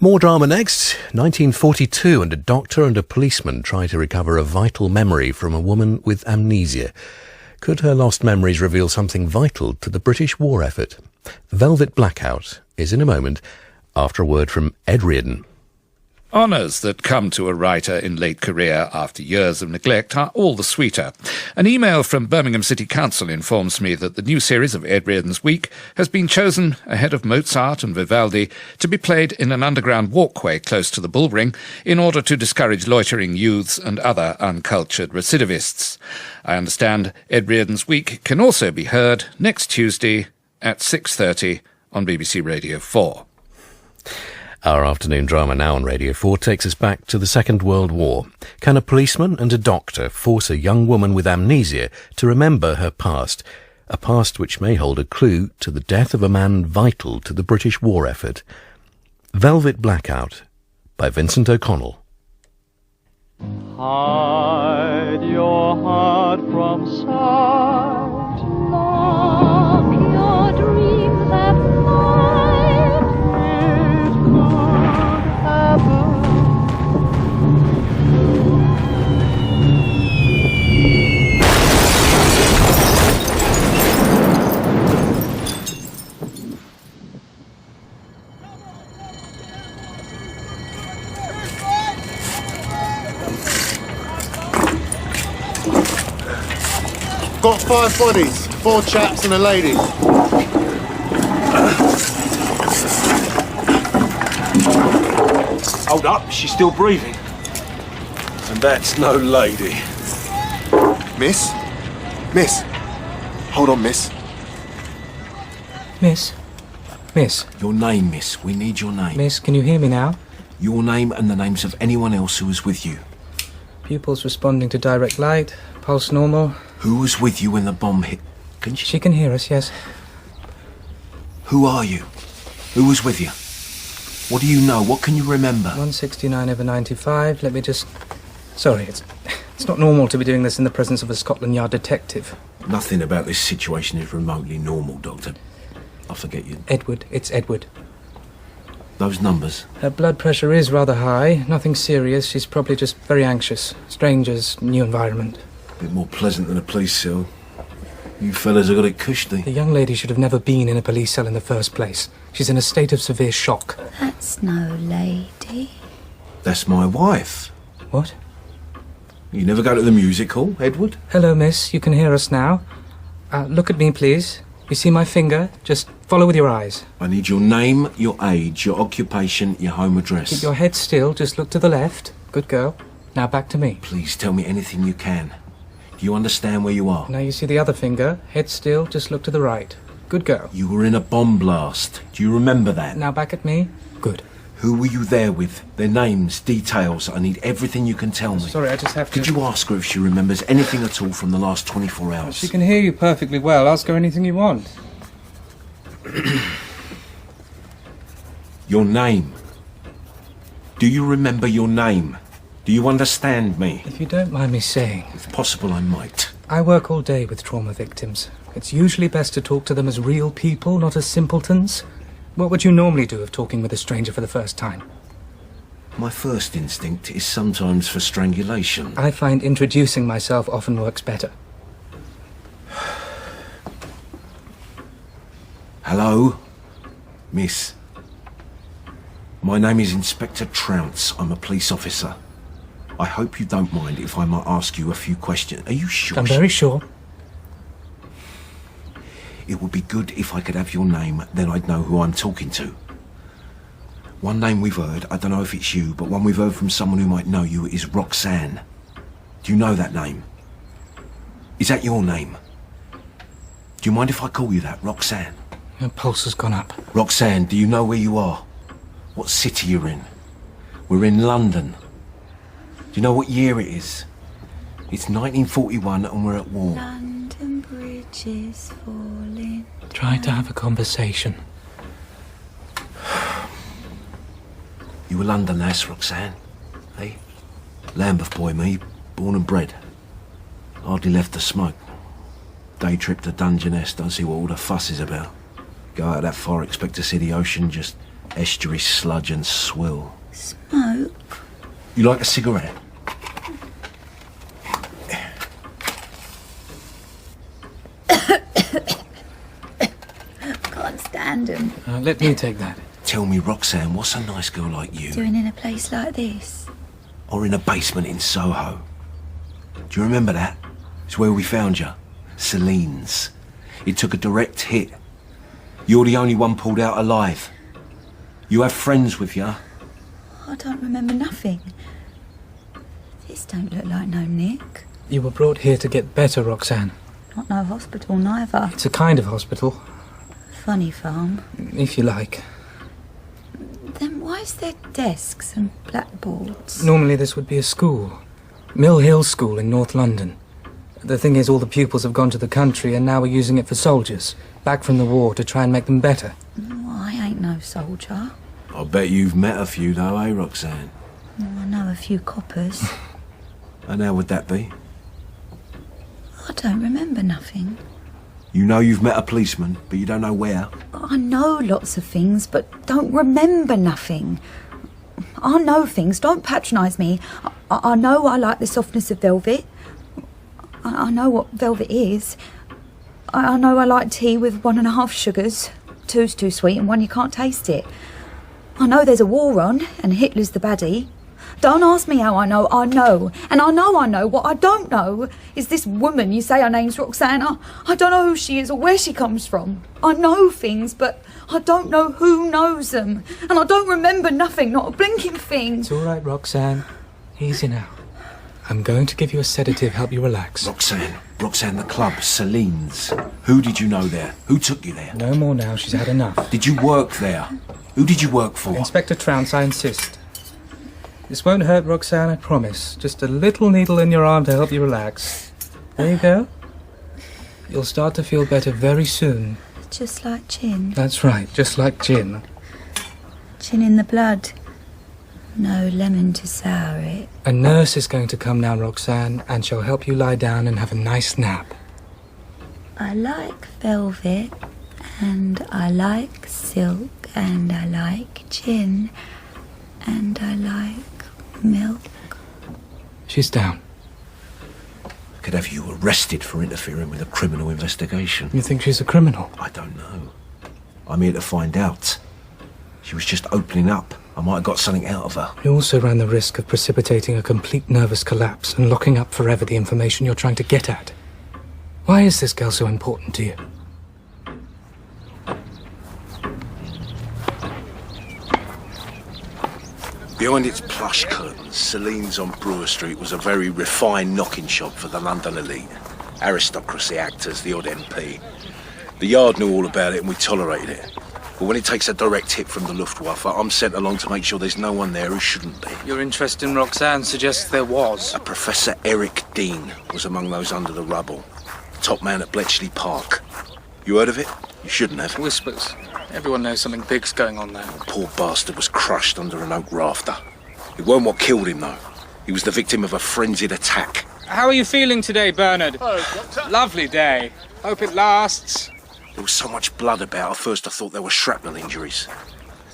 More drama next. 1942, and a doctor and a policeman try to recover a vital memory from a woman with amnesia. Could her lost memories reveal something vital to the British war effort? Velvet Blackout is in a moment, after a word from Ed Reardon. Honours that come to a writer in late career after years of neglect are all the sweeter. An email from Birmingham City Council informs me that the new series of Ed Reardon's Week has been chosen, ahead of Mozart and Vivaldi, to be played in an underground walkway close to the Bullring in order to discourage loitering youths and other uncultured recidivists. I understand Ed Reardon's Week can also be heard next Tuesday at 6:30 on BBC Radio 4. Our afternoon drama now on Radio 4 takes us back to the Second World War. Can a policeman and a doctor force a young woman with amnesia to remember her past? A past which may hold a clue to the death of a man vital to the British war effort. Velvet Blackout by Vincent O'Connell. Hide your heart from sight. Lock your dreams at night. Got 5 bodies, 4 chaps and a lady. Hold up, she's still breathing. And that's no lady. Miss? Miss? Hold on, miss. Miss? Miss? Your name, miss. We need your name. Miss, can you hear me now? Your name and the names of anyone else who was with you. Pupils responding to direct light, pulse normal. Who was with you when the bomb hit? Can she... She can hear us, yes. Who are you? Who was with you? What do you know? What can you remember? 169/95. Let me just... Sorry, it's not normal to be doing this in the presence of a Scotland Yard detective. Nothing about this situation is remotely normal, Doctor. I forget you. Edward. It's Edward. Those numbers? Her blood pressure is rather high. Nothing serious. She's probably just very anxious. Strangers, new environment. A bit more pleasant than a police cell. You fellas have got it cushy. The young lady should have never been in a police cell in the first place. She's in a state of severe shock. That's no lady. That's my wife. What? You never go to the music hall, Edward? Hello, miss. You can hear us now. Look at me, please. You see my finger? Just follow with your eyes. I need your name, your age, your occupation, your home address. Keep your head still. Just look to the left. Good girl. Now back to me. Please tell me anything you can. Do you understand where you are? Now you see the other finger. Head still. Just look to the right. Good girl. You were in a bomb blast. Do you remember that? Now back at me. Good. Who were you there with? Their names, details. I need everything you can tell me. Sorry, I just have to... Could you ask her if she remembers anything at all from the last 24 hours? She can hear you perfectly well. Ask her anything you want. Your name. Do you remember your name? Do you understand me? If you don't mind me saying... If possible, I might. I work all day with trauma victims. It's usually best to talk to them as real people, not as simpletons. What would you normally do if talking with a stranger for the first time? My first instinct is sometimes for strangulation. I find introducing myself often works better. Hello? Miss. My name is Inspector Trounce. I'm a police officer. I hope you don't mind if I might ask you a few questions. Are you sure? I'm very sure. It would be good if I could have your name, then I'd know who I'm talking to. One name we've heard, I don't know if it's you, but one we've heard from someone who might know you is Roxanne. Do you know that name? Is that your name? Do you mind if I call you that, Roxanne? Your pulse has gone up. Roxanne, do you know where you are? What city you're in? We're in London. Do you know what year it is? It's 1941 and we're at war. London Bridge is falling. Try to have a conversation. You a London lass, Roxanne? Eh? Lambeth boy, me. Born and bred. Hardly left the smoke. Day trip to Dungeness, don't see what all the fuss is about. Go out that far, expect to see the ocean, just Estuary sludge and swill. Smoke? You like a cigarette? Can't stand him. Let me take that. Tell me, Roxanne, what's a nice girl like you? Doing in a place like this? Or in a basement in Soho? Do you remember that? It's where we found you. Celine's. It took a direct hit. You're the only one pulled out alive. You have friends with you. I don't remember nothing. This don't look like no Nick. You were brought here to get better, Roxanne. Not no hospital neither. It's a kind of hospital, Funny farm. if you like. Then why is there desks and blackboards? Normally this would be a school. Mill Hill School in North London. The thing is, all the pupils have gone to the country and now we're using it for soldiers, back from the war, to try and make them better. Oh, I ain't no soldier. I bet you've met a few though, eh, Roxanne? Oh, I know a few coppers. And how would that be? I don't remember nothing. You know you've met a policeman, but you don't know where. I know lots of things, but don't remember nothing. I know things, don't patronise me. I know I like the softness of velvet. I know what velvet is. I know I like tea with 1.5 sugars. 2's too sweet and 1 you can't taste it. I know there's a war on and Hitler's the baddie. Don't ask me how I know. And I know. What I don't know is this woman you say her name's Roxanne. I don't know who she is or where she comes from. I know things, but I don't know who knows them. And I don't remember nothing, not a blinking thing. It's all right, Roxanne. Easy now. I'm going to give you a sedative, help you relax. Roxanne, the club, Celine's. Who did you know there? Who took you there? No more now, she's had enough. Did you work there? Who did you work for? Inspector Trounce, I insist. This won't hurt, Roxanne, I promise. Just a little needle in your arm to help you relax. There you go. You'll start to feel better very soon. Just like gin. That's right, just like gin. Gin in the blood. No lemon to sour it. A nurse is going to come now, Roxanne, and she'll help you lie down and have a nice nap. I like velvet, and I like silk, and I like gin, and I like milk. She's down. I could have you arrested for interfering with a criminal investigation. You think she's a criminal? I don't know. I'm here to find out. She was just opening up. I might have got something out of her. You also ran the risk of precipitating a complete nervous collapse and locking up forever the information you're trying to get at. Why is this girl so important to you? Behind its plush curtains, Celine's on Brewer Street was a very refined knocking shop for the London elite. Aristocracy, actors, the odd MP. The Yard knew all about it and we tolerated it. But when it takes a direct hit from the Luftwaffe, I'm sent along to make sure there's no one there who shouldn't be. Your interest in Roxanne suggests there was. A Professor Eric Dean was among those under the rubble. Top man at Bletchley Park. You heard of it? You shouldn't have. Whispers. Everyone knows something big's going on there. The poor bastard was crushed under an oak rafter. It weren't what killed him, though. He was the victim of a frenzied attack. How are you feeling today, Bernard? Oh, Doctor. Lovely day. Hope it lasts. There was so much blood about, at first I thought there were shrapnel injuries.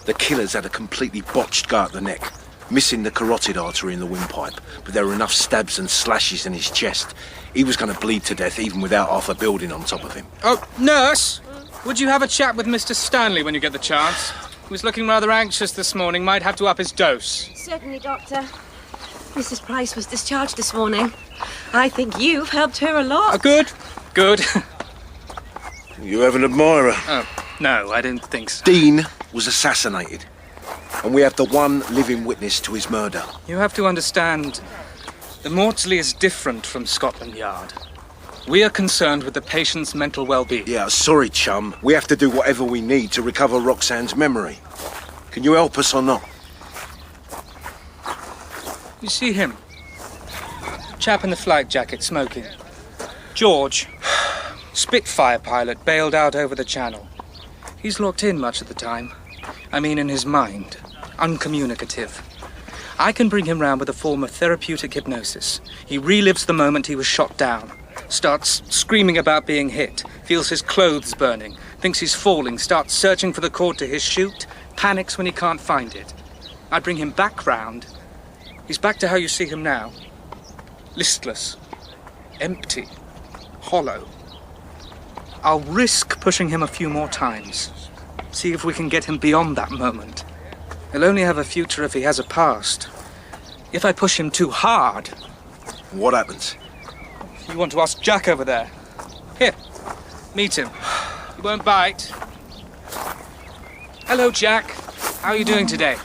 The killers had a completely botched go at the neck, missing the carotid artery in the windpipe, but there were enough stabs and slashes in his chest. He was going to bleed to death even without half a building on top of him. Oh, nurse! Would you have a chat with Mr. Stanley when you get the chance? He was looking rather anxious this morning, might have to up his dose. Certainly, Doctor. Mrs. Price was discharged this morning. I think you've helped her a lot. Good. You have an admirer. Oh, no, I didn't think so. Dean was assassinated, and we have the one living witness to his murder. You have to understand, the Maudsley is different from Scotland Yard. We are concerned with the patient's mental well-being. Yeah, sorry, chum. We have to do whatever we need to recover Roxanne's memory. Can you help us or not? You see him? Chap in the flight jacket, smoking. George. Spitfire pilot, bailed out over the channel. He's locked in much of the time. I mean, in his mind. Uncommunicative. I can bring him round with a form of therapeutic hypnosis. He relives the moment he was shot down. Starts screaming about being hit. Feels his clothes burning. Thinks he's falling. Starts searching for the cord to his chute. panics when he can't find it. I bring him back round. He's back to how you see him now. Listless, empty, hollow. I'll risk pushing him a few more times. See if we can get him beyond that moment. He'll only have a future if he has a past. If I push him too hard... What happens? You want to ask Jack over there? Here, meet him. He won't bite. Hello, Jack. How are you doing today?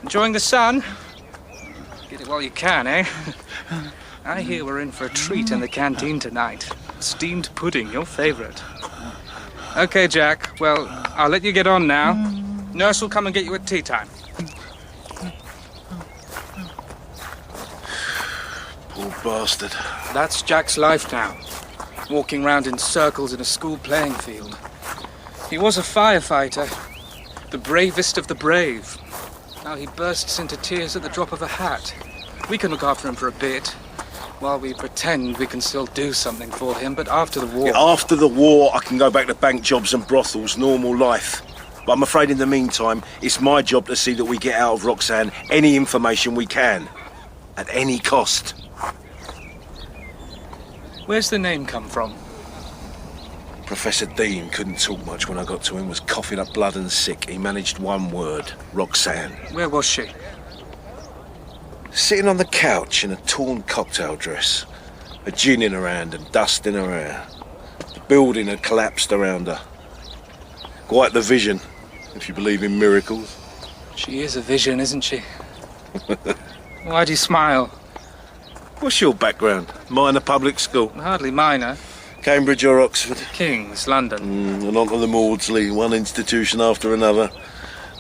Enjoying the sun? Get it while you can, eh? I hear we're in for a treat in the canteen tonight. Steamed pudding, your favourite. Okay, Jack. Well, I'll let you get on now. Nurse will come and get you at tea time. Poor bastard. That's Jack's life now. Walking round in circles in a school playing field. He was a firefighter. The bravest of the brave. Now he bursts into tears at the drop of a hat. We can look after him for a bit. While we pretend we can still do something for him, but after the war... Yeah, after the war, I can go back to bank jobs and brothels, normal life. But I'm afraid in the meantime, it's my job to see that we get out of Roxanne any information we can. At any cost. Where's the name come from? Professor Dean couldn't talk much when I got to him, was coughing up blood and sick. He managed one word, Roxanne. Where was she? Sitting on the couch in a torn cocktail dress, a gin in her hand and dust in her hair. The building had collapsed around her. Quite the vision, if you believe in miracles. She is a vision, isn't she? Why do you smile? What's your background? Minor public school? Hardly minor. Cambridge or Oxford? King's, London. And on to the Maudsley, one institution after another.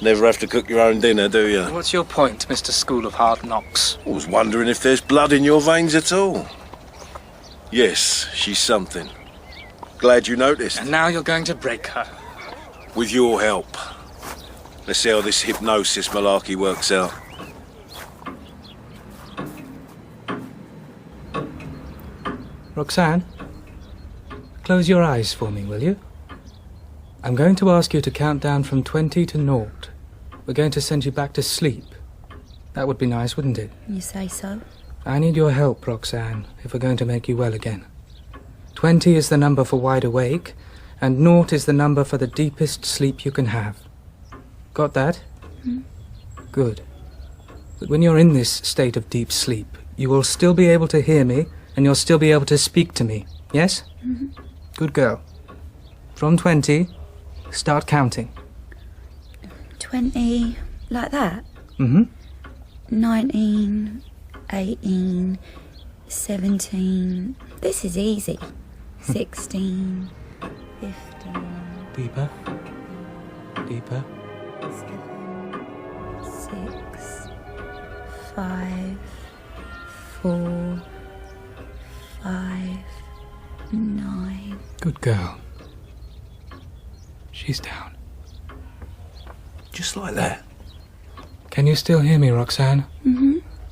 Never have to cook your own dinner, do you? What's your point, Mr. School of Hard Knocks? I was wondering if there's blood in your veins at all. Yes, she's something. Glad you noticed. And now you're going to break her. With your help. Let's see how this hypnosis malarkey works out. Roxanne, close your eyes for me, will you? I'm going to ask you to count down from 20 to 0. We're going to send you back to sleep. That would be nice, wouldn't it? You say so? I need your help, Roxanne, if we're going to make you well again. 20 is the number for wide awake, and 0 is the number for the deepest sleep you can have. Got that? Good. But when you're in this state of deep sleep, you will still be able to hear me, and you'll still be able to speak to me. Yes? Good girl. From 20, start counting. 20, like that? 19, 18, 17. This is easy. 16, 15. Deeper. Deeper. 7, 6, 5, 4, 5, 9. Good girl. She's down. Just like that. Can you still hear me, Roxanne?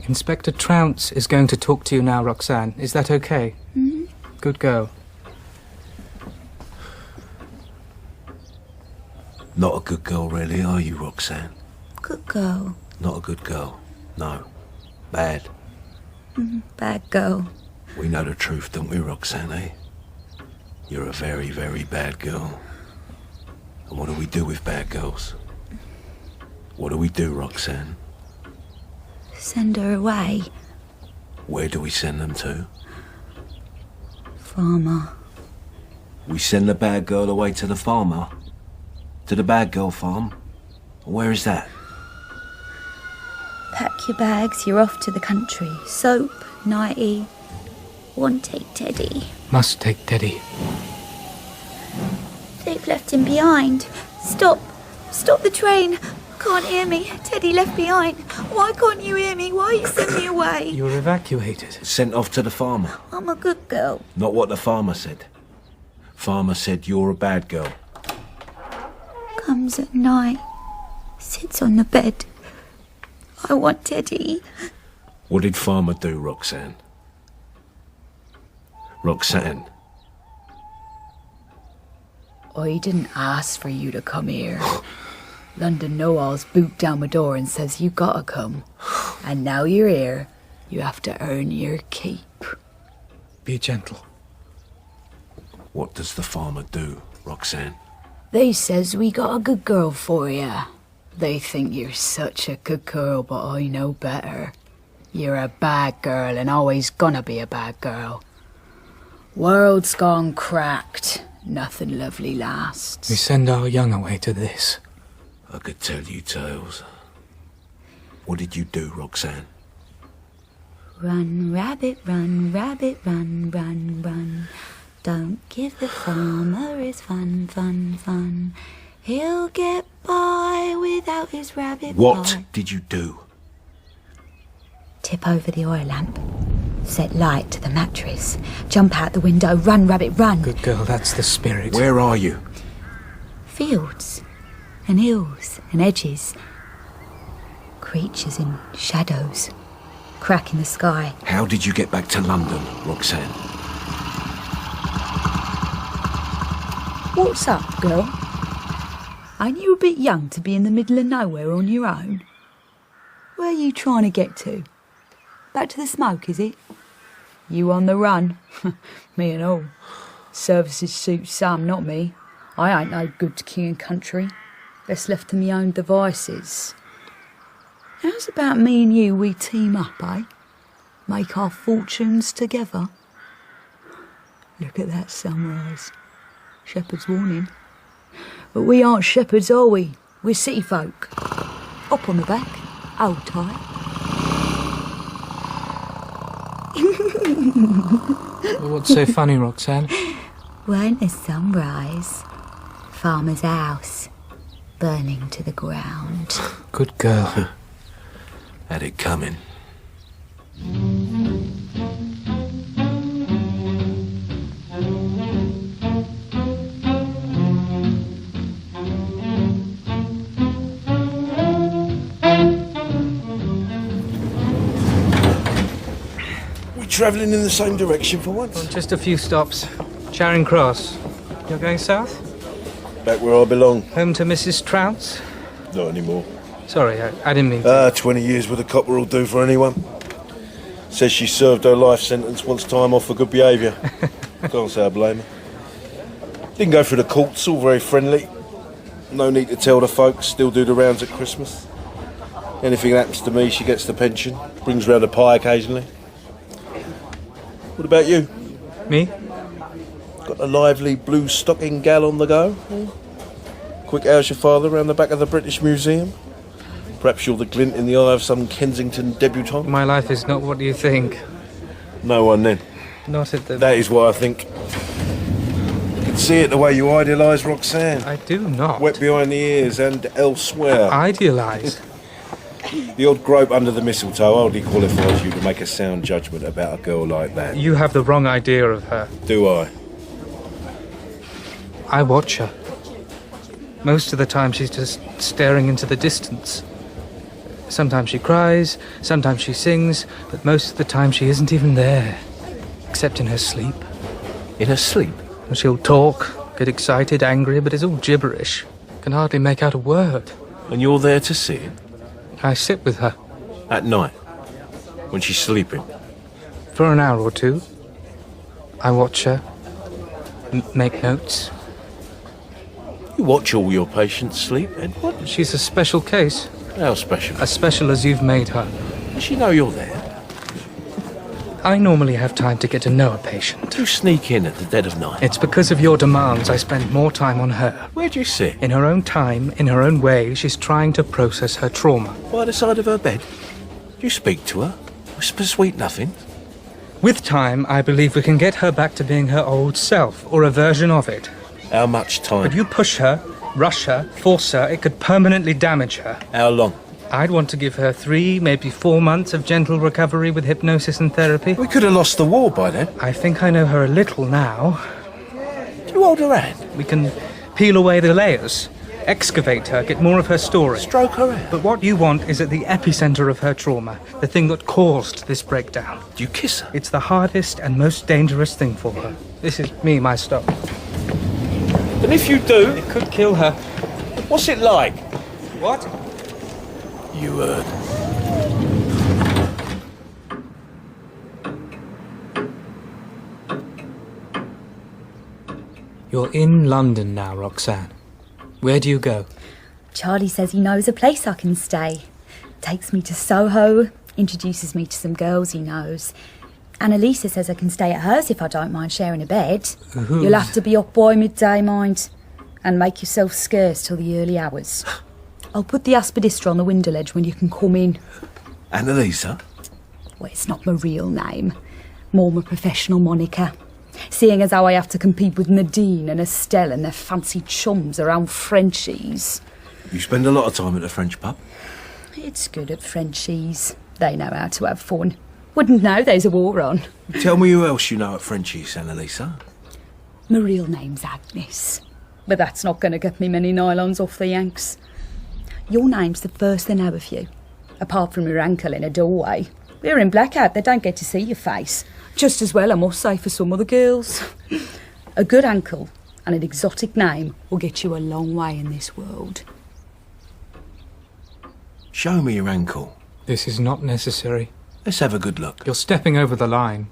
Inspector Trounce is going to talk to you now, Roxanne. Is that okay? Good girl. Not a good girl, really, are you, Roxanne? Good girl. Not a good girl. No. Bad. Bad girl. We know the truth, don't we, Roxanne, eh? You're a very, very bad girl. And what do we do with bad girls? What do we do, Roxanne? Send her away. Where do we send them to? Farmer. We send the bad girl away to the farmer? To the bad girl farm? Where is that? Pack your bags, you're off to the country. Soap, nightie. Won't take Teddy. Must take Teddy. They've left him behind. Stop. Stop the train. Can't hear me. Teddy left behind. Why can't you hear me? Why you send me away? You're evacuated. Sent off to the farmer. I'm a good girl. Not what the farmer said. Farmer said you're a bad girl. Comes at night. Sits on the bed. I want Teddy. What did farmer do, Roxanne? Roxanne. I didn't ask for you to come here. London Noel's boot down my door and says you gotta come. And now you're here, you have to earn your keep. Be gentle. What does the farmer do, Roxanne? They says we got a good girl for ya. They think you're such a good girl, but I know better. You're a bad girl and always gonna be a bad girl. World's gone cracked. Nothing lovely lasts. We send our young away to this. I could tell you tales. What did you do, Roxanne? Run, rabbit, run, run, run. Don't give the farmer his fun, fun, fun. He'll get by without his rabbit. What did you do? Tip over the oil lamp. Set light to the mattress. Jump out the window. Run, rabbit, run. Good girl, that's the spirit. Where are you? Fields and hills and edges. Creatures in shadows. Crack in the sky. How did you get back to London, Roxanne? What's up, girl? Ain't you a bit young to be in the middle of nowhere on your own? Where are you trying to get to? Back to the smoke, is it? You on the run? Me and all. Services suit some, not me. I ain't no good to king and country. Best left to me own devices. How's about me and you, we team up, eh? Make our fortunes together? Look at that sunrise. Shepherd's warning. But we aren't shepherds, are we? We're city folk. Up on the back, hold tight. What's so funny, Roxanne? Weren't a sunrise. Farmer's house, burning to the ground. Good girl. Had it coming. Travelling in the same direction for once? Well, just a few stops. Charing Cross. You're going south? Back where I belong. Home to Mrs. Trounce? Not anymore. Sorry, I didn't mean to. 20 years with a copper will do for anyone. Says she served her life sentence, wants time off for good behaviour. Can't say I blame her. Didn't go through the courts, all very friendly. No need to tell the folks, still do the rounds at Christmas. Anything happens to me, she gets the pension. Brings round a pie occasionally. What about you? Me? Got a lively blue stocking gal on the go? Quick, how's your father round the back of the British Museum? Perhaps you're the glint in the eye of some Kensington debutante? My life is not what you think. No one then. Not at the... That is what I think. You can see it the way you idealise Roxanne. I do not. Wet behind the ears and elsewhere. Idealise? The odd grope under the mistletoe hardly qualifies you to make a sound judgment about a girl like that. You have the wrong idea of her. Do I? I watch her. Most of the time she's just staring into the distance. Sometimes she cries, sometimes she sings, but most of the time she isn't even there. Except in her sleep. In her sleep? She'll talk, get excited, angry, but it's all gibberish. Can hardly make out a word. And you're there to see it? I sit with her. At night? When she's sleeping? For an hour or two. I watch her. Make notes. You watch all your patients sleep, Edward? She's a special case. How special? As special as you've made her. Does she know you're there? I normally have time to get to know a patient. You sneak in at the dead of night. It's because of your demands I spend more time on her. Where do you sit? In her own time, in her own way, she's trying to process her trauma. By the side of her bed? Do you speak to her? Whisper sweet nothings? With time, I believe we can get her back to being her old self, or a version of it. How much time? If you push her, rush her, force her, it could permanently damage her. How long? I'd want to give her 3, maybe 4 months of gentle recovery with hypnosis and therapy. We could have lost the war by then. I think I know her a little now. Do you hold her hand? We can peel away the layers, excavate her, get more of her story. Stroke her hand? But what you want is at the epicenter of her trauma, the thing that caused this breakdown. Do you kiss her? It's the hardest and most dangerous thing for her. This is me, my stop. And if you do? It could kill her. What's it like? What? You heard. You're in London now, Roxanne. Where do you go? Charlie says he knows a place I can stay. Takes me to Soho, introduces me to some girls he knows. Annalisa says I can stay at hers if I don't mind sharing a bed. You'll have to be up by midday, mind, and make yourself scarce till the early hours. I'll put the aspidistra on the window ledge when you can come in. Annalisa? Well, it's not my real name. More my professional moniker. Seeing as how I have to compete with Nadine and Estelle and their fancy chums around Frenchies. You spend a lot of time at the French pub? It's good at Frenchies. They know how to have fun. Wouldn't know there's a war on. Tell me who else you know at Frenchies, Annalisa. My real name's Agnes. But that's not going to get me many nylons off the Yanks. Your name's the first they know of you. Apart from your ankle in a doorway. We're in Blackout, they don't get to see your face. Just as well, I must say, for some of the girls. A good ankle and an exotic name will get you a long way in this world. Show me your ankle. This is not necessary. Let's have a good look. You're stepping over the line.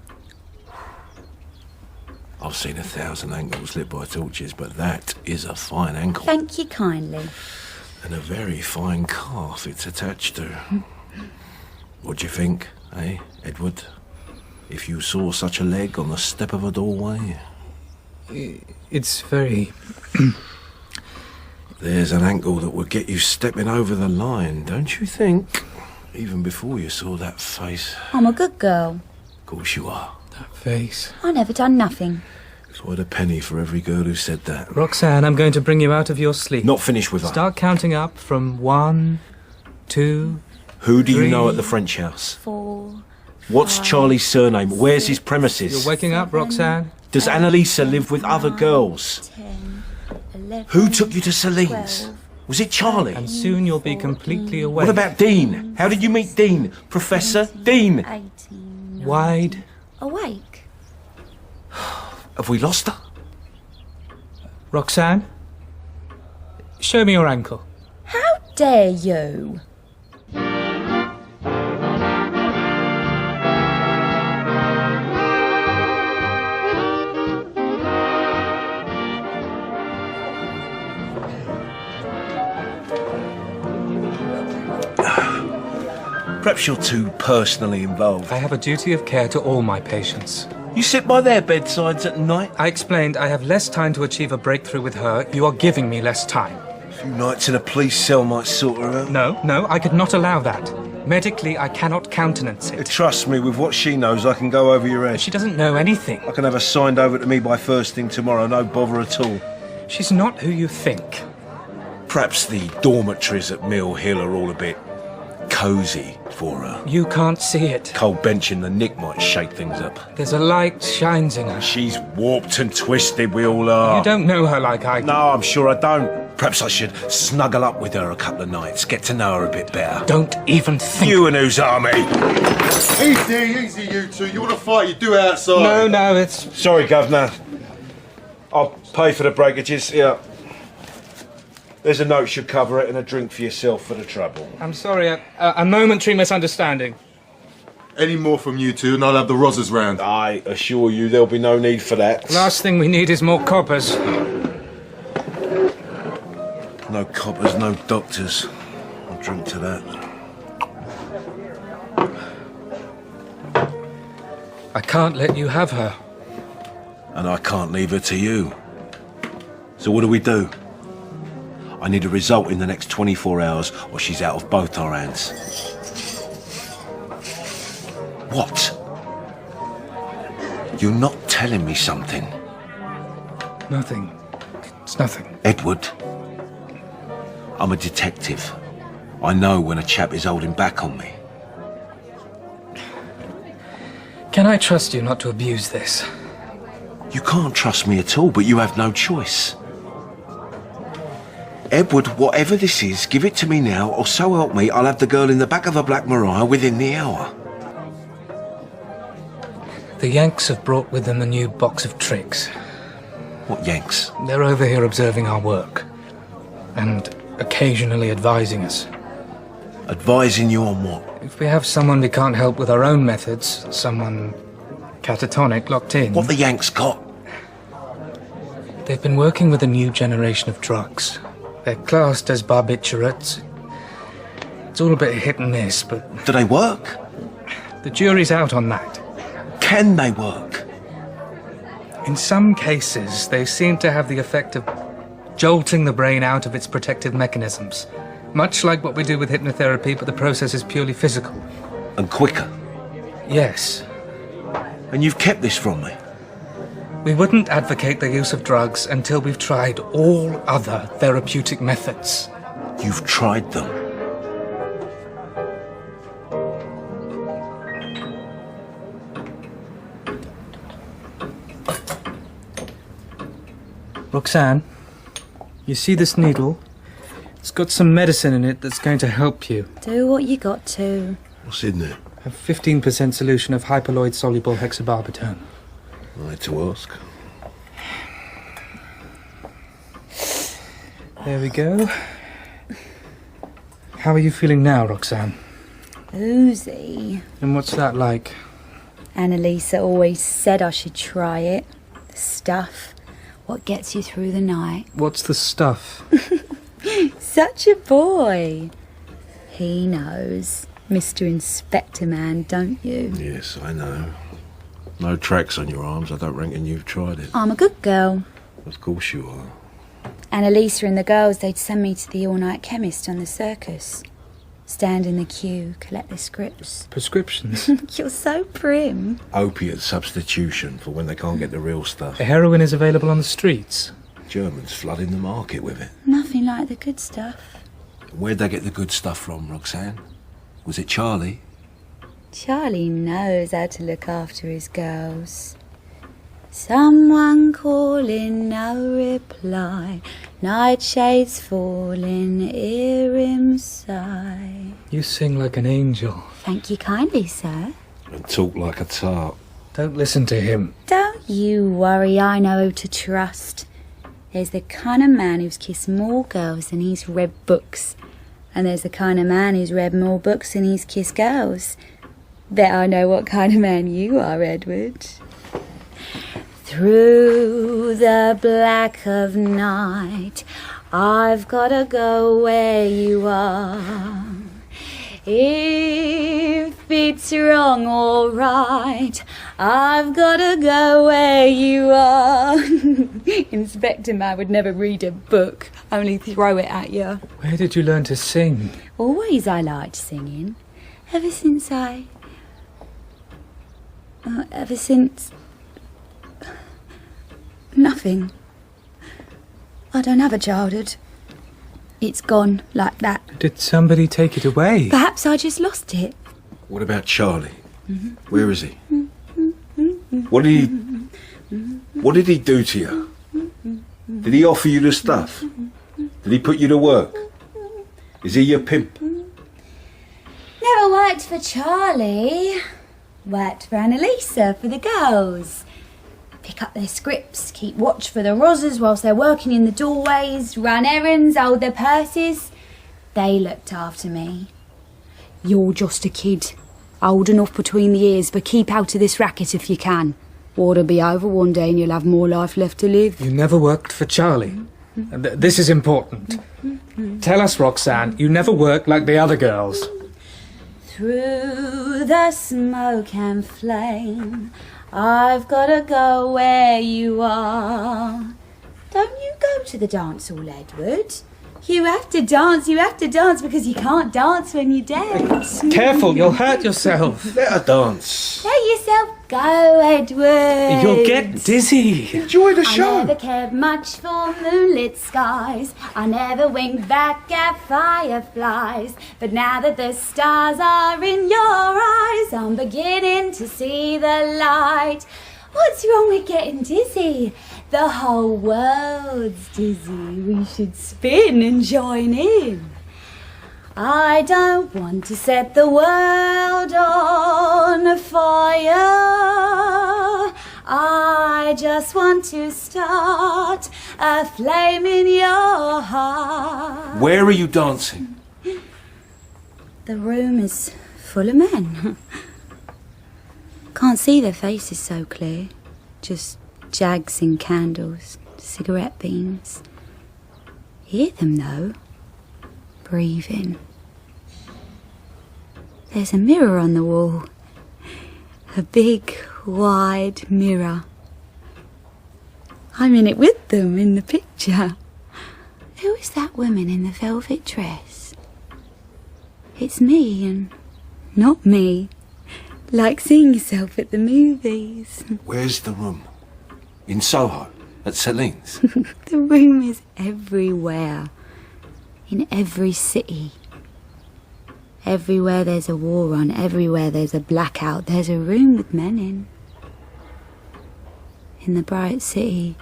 I've seen 1,000 ankles lit by torches, but that is a fine ankle. Thank you kindly. And a very fine calf it's attached to. What do you think, eh, Edward? If you saw such a leg on the step of a doorway? It's very... There's an ankle that would get you stepping over the line, don't you think? Even before you saw that face. I'm a good girl. Of course you are. That face. I never done nothing. It's worth a penny for every girl who said that. Roxanne, I'm going to bring you out of your sleep. Not finished with her. Start counting up from 1, 2... Who do 3, you know at the French house? 4... What's Charlie's surname? Where's his premises? You're waking up, Roxanne? Does Annalisa live with other girls? 10, 11, Who took you to Celine's? 12, Was it Charlie? And soon you'll be completely awake. What about Dean? How did you meet Dean? Professor Dean? 18, Wide. awake. Have we lost her? Roxanne? Show me your ankle. How dare you? Perhaps you're too personally involved. I have a duty of care to all my patients. You sit by their bedsides at night? I explained I have less time to achieve a breakthrough with her. You are giving me less time. A few nights in a police cell might sort her out. No, I could not allow that. Medically, I cannot countenance it. Trust me, with what she knows, I can go over your head. She doesn't know anything. I can have her signed over to me by first thing tomorrow, no bother at all. She's not who you think. Perhaps the dormitories at Mill Hill are all a bit cosy for her. You can't see it. Cold bench in the nick might shake things up. There's a light shines in her. She's warped and twisted, we all are. You don't know her like I do. No, I'm sure I don't. Perhaps I should snuggle up with her a couple of nights, get to know her a bit better. Don't even think. You and whose army? Easy, you two. You want to fight, you do it outside. No, it's... Sorry, Governor. I'll pay for the breakages, yeah. There's a note should cover it and a drink for yourself for the trouble. I'm sorry, a momentary misunderstanding. Any more from you two and I'll have the Rozzers round. I assure you there'll be no need for that. Last thing we need is more coppers. No coppers, no doctors. I'll drink to that. I can't let you have her. And I can't leave her to you. So what do? I need a result in the next 24 hours or she's out of both our hands. What? You're not telling me something? Nothing. It's nothing. Edward, I'm a detective. I know when a chap is holding back on me. Can I trust you not to abuse this? You can't trust me at all, but you have no choice. Edward, whatever this is, give it to me now, or so help me, I'll have the girl in the back of a Black Maria within the hour. The Yanks have brought with them a new box of tricks. What Yanks? They're over here observing our work. And occasionally advising us. Advising you on what? If we have someone we can't help with our own methods, someone catatonic locked in... What the Yanks got? They've been working with a new generation of drugs. They're classed as barbiturates. It's all a bit hit and miss, but... Do they work? The jury's out on that. Can they work? In some cases, they seem to have the effect of jolting the brain out of its protective mechanisms. Much like what we do with hypnotherapy, but the process is purely physical. And quicker? Yes. And you've kept this from me? We wouldn't advocate the use of drugs until we've tried all other therapeutic methods. You've tried them? Roxanne, you see this needle? It's got some medicine in it that's going to help you. Do what you got to. What's in there? A 15% solution of hypaloid-soluble hexabarbital. I had to ask. There we go. How are you feeling now, Roxanne? Oozy. And what's that like? Annalisa always said I should try it. The stuff. What gets you through the night. What's the stuff? Such a boy. He knows. Mr. Inspector Man, don't you? Yes, I know. No tracks on your arms. I don't reckon you've tried it. I'm a good girl. Of course you are. Annalisa and the girls, they'd send me to the all-night chemist on the circus. Stand in the queue, collect the scripts. Prescriptions? You're so prim. Opiate substitution for when they can't get the real stuff. The heroin is available on the streets. Germans flooding the market with it. Nothing like the good stuff. Where'd they get the good stuff from, Roxanne? Was it Charlie? Charlie knows how to look after his girls. Someone calling, no reply. Nightshades falling, hear him sigh. You sing like an angel. Thank you kindly, sir. And talk like a tart. Don't listen to him. Don't you worry, I know who to trust. There's the kind of man who's kissed more girls than he's read books. And there's the kind of man who's read more books than he's kissed girls. Bet I know what kind of man you are, Edward. Through the black of night, I've gotta go where you are. If it's wrong or right, I've gotta go where you are. Inspector Man would never read a book, only throw it at you. Where did you learn to sing? Always I liked singing. Ever since nothing. I don't have a childhood. It's gone like that. Did somebody take it away? Perhaps I just lost it. What about Charlie? Where is he? What did he do to you? Did he offer you the stuff? Did he put you to work? Is he your pimp? Never worked for Charlie. Worked for Annalisa, for the girls. Pick up their scripts, keep watch for the rozzers whilst they're working in the doorways, run errands, hold their purses. They looked after me. You're just a kid, old enough between the ears, but keep out of this racket if you can. War'll be over one day and you'll have more life left to live. You never worked for Charlie. This is important. Tell us, Roxanne, you never worked like the other girls. Through the smoke and flame, I've gotta go where you are. Don't you go to the dance hall, Edward. You have to dance because you can't dance when you're dead. Careful, you'll hurt yourself. Let her dance. Let yourself go, Edward. You'll get dizzy. Enjoy the show. I never cared much for moonlit skies. I never winked back at fireflies. But now that the stars are in your eyes, I'm beginning to see the light. What's wrong with getting dizzy? The whole world's dizzy. We should spin and join in. I don't want to set the world on fire. I just want to start a flame in your heart. Where are you dancing? The room is full of men. Can't see their faces so clear. Just jags in candles, cigarette beams. Hear them, though. Breathing. There's a mirror on the wall. A big, wide mirror. I'm in it with them in the picture. Who is that woman in the velvet dress? It's me and not me. Like seeing yourself at the movies. Where's the room? In Soho? At Celine's? The room is everywhere. In every city. Everywhere there's a war on, everywhere there's a blackout, there's a room with men in. In the bright city,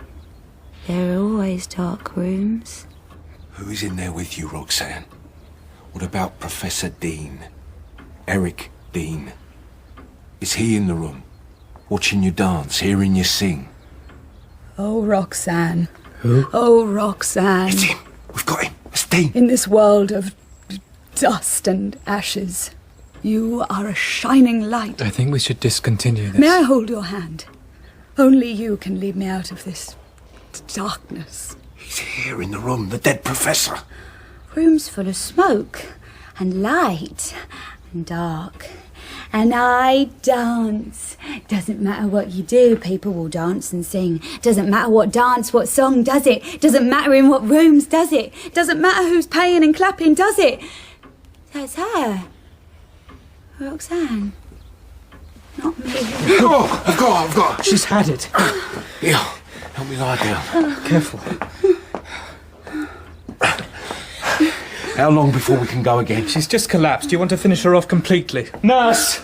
there are always dark rooms. Who is in there with you, Roxanne? What about Professor Dean? Eric Dean? Is he in the room? Watching you dance, hearing you sing? Oh, Roxanne. Who? Oh, Roxanne. It's him. We've got him. It's Dean. In this world of dust and ashes, you are a shining light. I think we should discontinue this. May I hold your hand? Only you can lead me out of this darkness. He's here in the room, the dead professor. Room's full of smoke and light and dark. And I dance. Doesn't matter what you do, people will dance and sing. Doesn't matter what dance, what song, does it? Doesn't matter in what rooms, does it? Doesn't matter who's paying and clapping, does it? That's her. Roxanne. Not me. Oh, I've got. She's had it. Here, help me lie down. Careful. How long before we can go again? She's just collapsed. Do you want to finish her off completely? Nurse!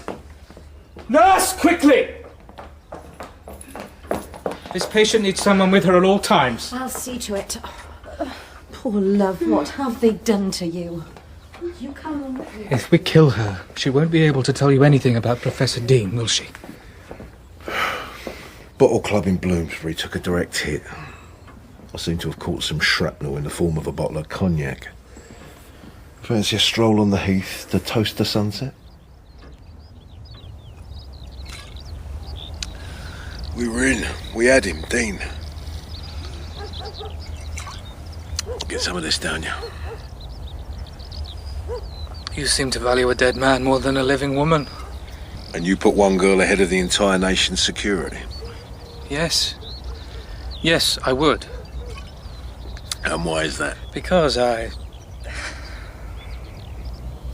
Nurse, quickly! This patient needs someone with her at all times. I'll see to it. Poor love, what have they done to you? You come on. If we kill her, she won't be able to tell you anything about Professor Dean, will she? Bottle Club in Bloomsbury took a direct hit. I seem to have caught some shrapnel in the form of a bottle of cognac. Fancy a stroll on the heath to toast the sunset? We were in. We had him, Dean. Get some of this down you. You seem to value a dead man more than a living woman. And you put one girl ahead of the entire nation's security. Yes. Yes, I would. And why is that? Because I...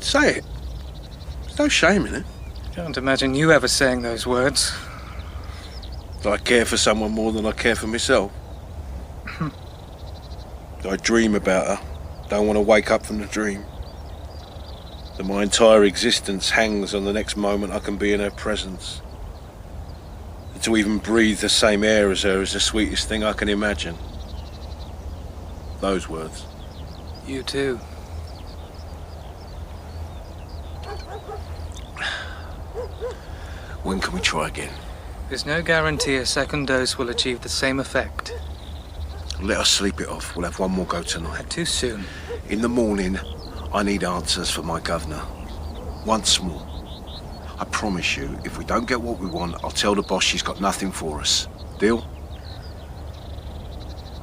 Say it. There's no shame in it. Can't imagine you ever saying those words. Do I care for someone more than I care for myself? Do I dream about her? Don't want to wake up from the dream? That my entire existence hangs on the next moment I can be in her presence? That to even breathe the same air as her is the sweetest thing I can imagine? Those words. You too. When can we try again? There's no guarantee a second dose will achieve the same effect. Let us sleep it off. We'll have one more go tonight. Too soon. In the morning, I need answers for my governor. Once more. I promise you, if we don't get what we want, I'll tell the boss she's got nothing for us. Deal?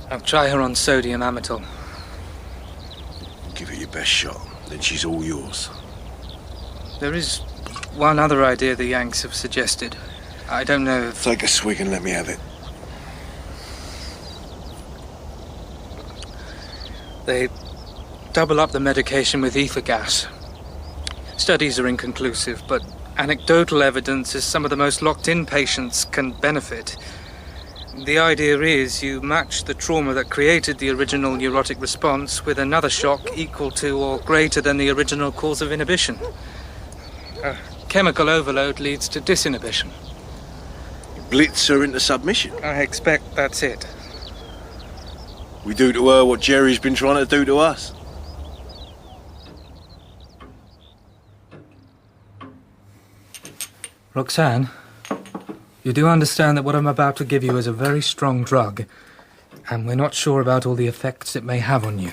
I'll try her on sodium amytal. Give it your best shot, then she's all yours. There is one other idea the Yanks have suggested. I don't know if... Take a swig and let me have it. They double up the medication with ether gas. Studies are inconclusive, but anecdotal evidence is some of the most locked-in patients can benefit. The idea is you match the trauma that created the original neurotic response with another shock equal to or greater than the original cause of inhibition. Chemical overload leads to disinhibition. Blitz her into submission. I expect that's it. We do to her what Jerry's been trying to do to us. Roxanne, you do understand that what I'm about to give you is a very strong drug, and we're not sure about all the effects it may have on you.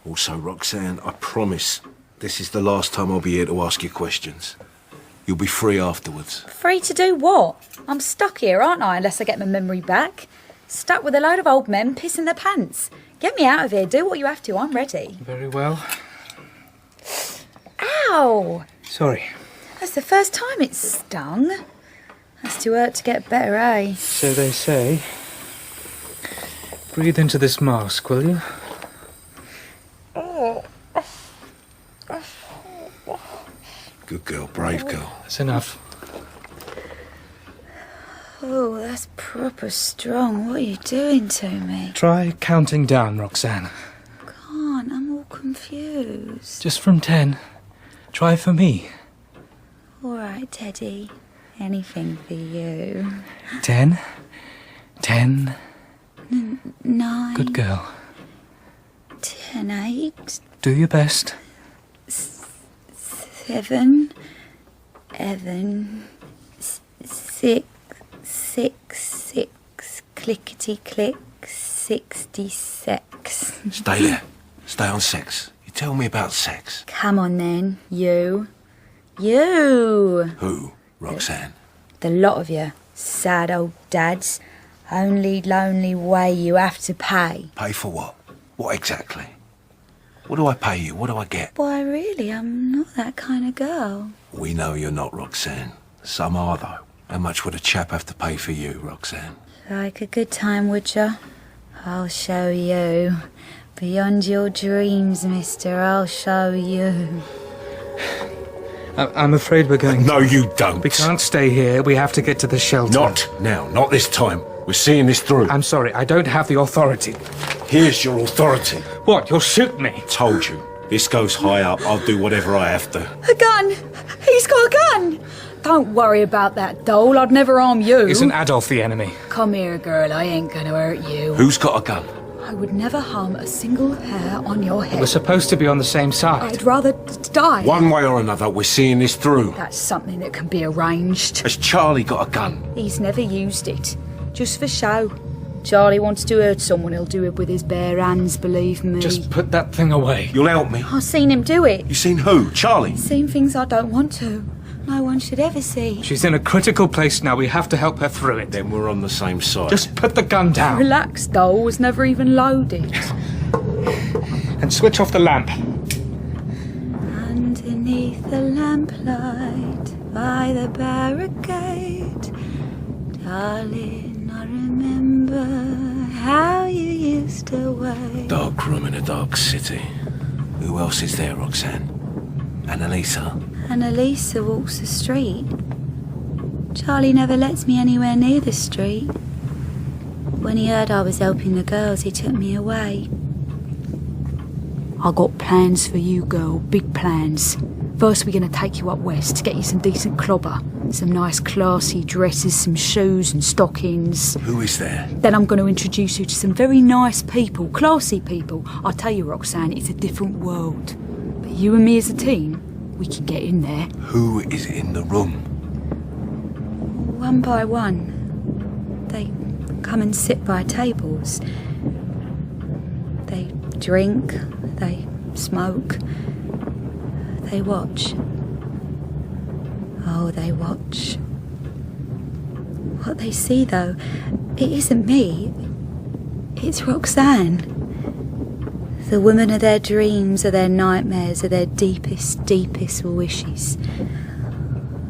Also, Roxanne, I promise this is the last time I'll be here to ask you questions. You'll be free afterwards. Free to do what? I'm stuck here, aren't I, unless I get my memory back? Stuck with a load of old men pissing their pants. Get me out of here. Do what you have to. I'm ready. Very well. Ow! Sorry. That's the first time it's stung. That's too hurt to get better, eh? So they say. Breathe into this mask, will you? Good girl, brave girl. That's enough. Oh, that's proper strong. What are you doing to me? Try counting down, Roxanne. Can't. I'm all confused. Just from 10. Try for me. All right, Teddy. Anything for you. 10. 10. 9. Good girl. 10, 8. Do your best. 7. 11. 6. 6. Clickety click. 66. Stay there. Stay on sex. You tell me about sex. Come on then, you. Who? Roxanne? The lot of you, sad old dads. Only lonely way you have to pay. Pay for what? What exactly? What do I pay you? What do I get? Why, really, I'm not that kind of girl. We know you're not, Roxanne. Some are, though. How much would a chap have to pay for you, Roxanne? Like a good time, would ya? I'll show you. Beyond your dreams, mister, I'll show you. I'm afraid we're going... No, you don't. We can't stay here. We have to get to the shelter. Not now. Not this time. We're seeing this through. I'm sorry. I don't have the authority. Here's your authority. What? You'll shoot me? Told you. This goes high up. I'll do whatever I have to. A gun! He's got a gun! Don't worry about that, doll. I'd never harm you. Isn't Adolf the enemy? Come here, girl. I ain't gonna hurt you. Who's got a gun? I would never harm a single hair on your head. We're supposed to be on the same side. I'd rather die. One way or another, we're seeing this through. That's something that can be arranged. Has Charlie got a gun? He's never used it. Just for show. Charlie wants to hurt someone, he'll do it with his bare hands, believe me. Just put that thing away. You'll help me? I've seen him do it. You seen who? Charlie? Seen things I don't want to. No one should ever see. She's in a critical place now. We have to help her through it. Then we're on the same side. Just put the gun down. Relax, doll. Was never even loaded. And switch off the lamp. Underneath the lamplight by the barricade, darling, I remember how you used to wait. Dark room in a dark city. Who else is there, Roxanne? Annalisa? Annalisa walks the street. Charlie never lets me anywhere near the street. When he heard I was helping the girls, he took me away. I got plans for you, girl. Big plans. First, we're going to take you up west, get you some decent clobber. Some nice classy dresses, some shoes and stockings. Who is there? Then I'm going to introduce you to some very nice people, classy people. I tell you, Roxanne, it's a different world. But you and me as a team, we can get in there. Who is in the room? One by one. They come and sit by tables. They drink, they smoke, they watch. Oh, they watch. What they see, though, it isn't me. It's Roxanne. The woman of their dreams, of their nightmares, of their deepest, deepest wishes.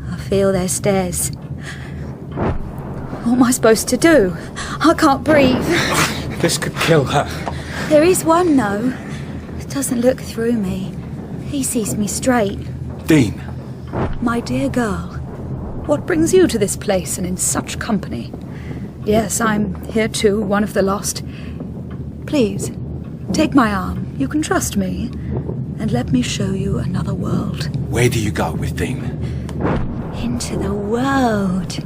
I feel their stares. What am I supposed to do? I can't breathe. This could kill her. There is one, though, that doesn't look through me. He sees me straight. Dean. My dear girl, what brings you to this place and in such company? Yes, I'm here too, one of the lost. Please, take my arm. You can trust me. And let me show you another world. Where do you go with Dean? Into the world.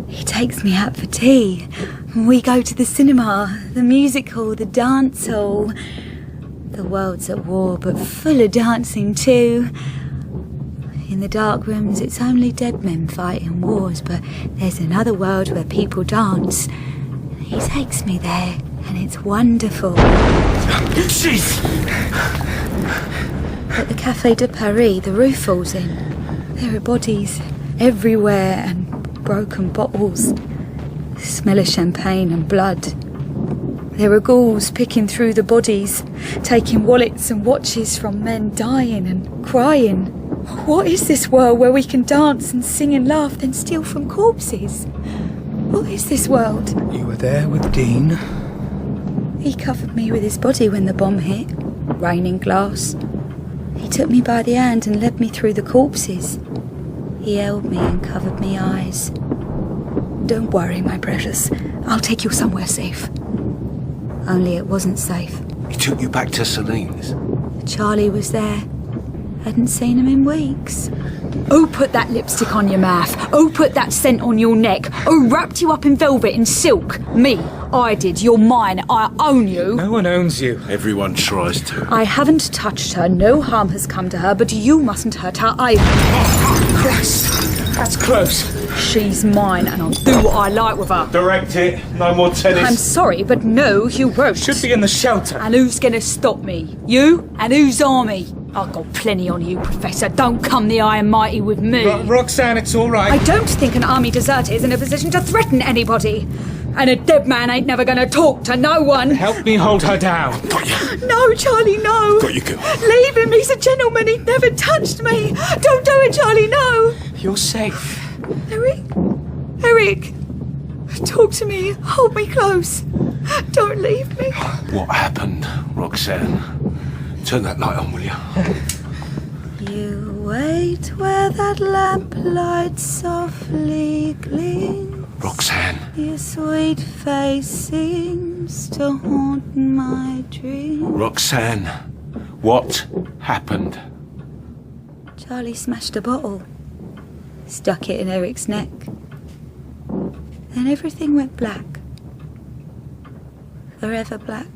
He takes me out for tea. We go to the cinema, the music hall, the dance hall. The world's at war, but full of dancing too. In the dark rooms, it's only dead men fighting wars, but there's another world where people dance. He takes me there, and it's wonderful. Jeez! At the Café de Paris, the roof falls in. There are bodies everywhere and broken bottles. The smell of champagne and blood. There are ghouls picking through the bodies, taking wallets and watches from men dying and crying. What is this world where we can dance and sing and laugh, then steal from corpses? What is this world? You were there with Dean? He covered me with his body when the bomb hit. Raining glass. He took me by the hand and led me through the corpses. He held me and covered me eyes. Don't worry, my precious. I'll take you somewhere safe. Only it wasn't safe. He took you back to Celine's. Charlie was there. Hadn't seen him in weeks. Who put that lipstick on your mouth? Who put that scent on your neck? Who wrapped you up in velvet and silk? Me. I did. You're mine. I own you. No one owns you. Everyone tries to. I haven't touched her. No harm has come to her, but you mustn't hurt her either. Christ, that's close. She's mine, and I'll do what I like with her. Direct it. No more tennis. I'm sorry, but no, you won't. Should be in the shelter. And who's going to stop me? You? And whose army? I've got plenty on you, Professor. Don't come the high and mighty with me. Roxanne, it's all right. I don't think an army deserter is in a position to threaten anybody. And a dead man ain't never going to talk to no one. Help me hold her down. Got you. No, Charlie, no. Got you, girl. Leave him. He's a gentleman. He never touched me. Don't do it, Charlie, no. You're safe. Eric. Talk to me. Hold me close. Don't leave me. What happened, Roxanne? Turn that light on, will you? You wait where that lamplight softly gleams. Roxanne. Your sweet face seems to haunt my dreams. Roxanne, what happened? Charlie smashed a bottle. Stuck it in Eric's neck. Then everything went black. Forever black.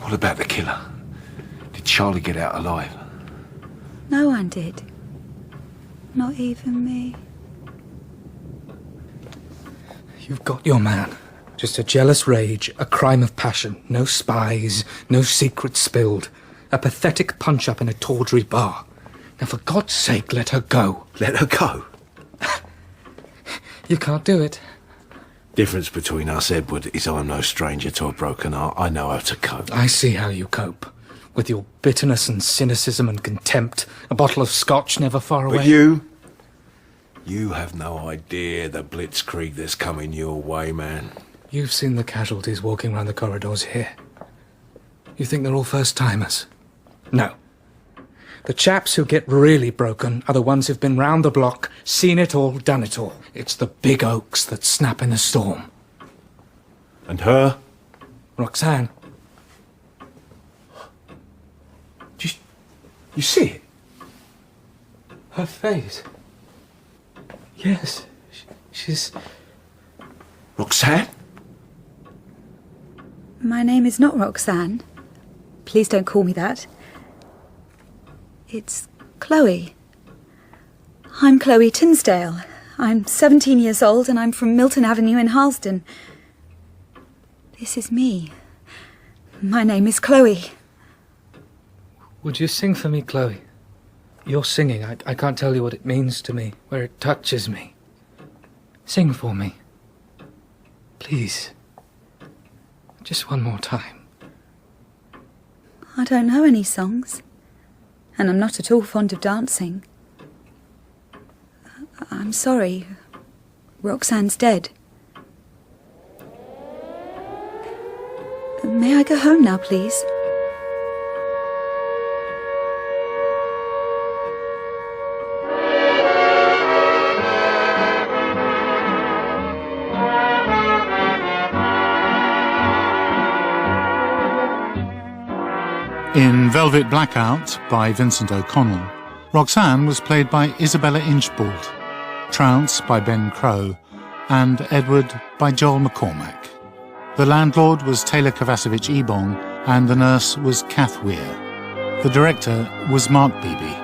What about the killer? Did Charlie get out alive? No one did. Not even me. You've got your man. Just a jealous rage, a crime of passion. No spies, no secrets spilled. A pathetic punch-up in a tawdry bar. Now, for God's sake, let her go. Let her go? You can't do it. Difference between us, Edward, is I'm no stranger to a broken heart. I know how to cope. I see how you cope. With your bitterness and cynicism and contempt. A bottle of scotch never far away. But you have no idea the blitzkrieg that's coming your way, man. You've seen the casualties walking around the corridors here. You think they're all first-timers? No. The chaps who get really broken are the ones who've been round the block, seen it all, done it all. It's the big oaks that snap in a storm. And her? Roxanne. You see it? Her face. Yes. She's... Roxanne? My name is not Roxanne. Please don't call me that. It's Chloe. I'm Chloe Tinsdale. I'm 17 years old and I'm from Milton Avenue in Harlesden. This is me. My name is Chloe. Would you sing for me, Chloe? Your singing, I can't tell you what it means to me, where it touches me. Sing for me. Please. Just one more time. I don't know any songs. And I'm not at all fond of dancing. I'm sorry. Roxanne's dead. May I go home now, please? In Velvet Blackout by Vincent O'Connell, Roxanne was played by Isabella Inchbald, Trounce by Ben Crowe, and Edward by Joel MacCormack. The landlord was Tayla Kovacevic-Ebong, and the nurse was Kath Weare. The director was Marc Beeby.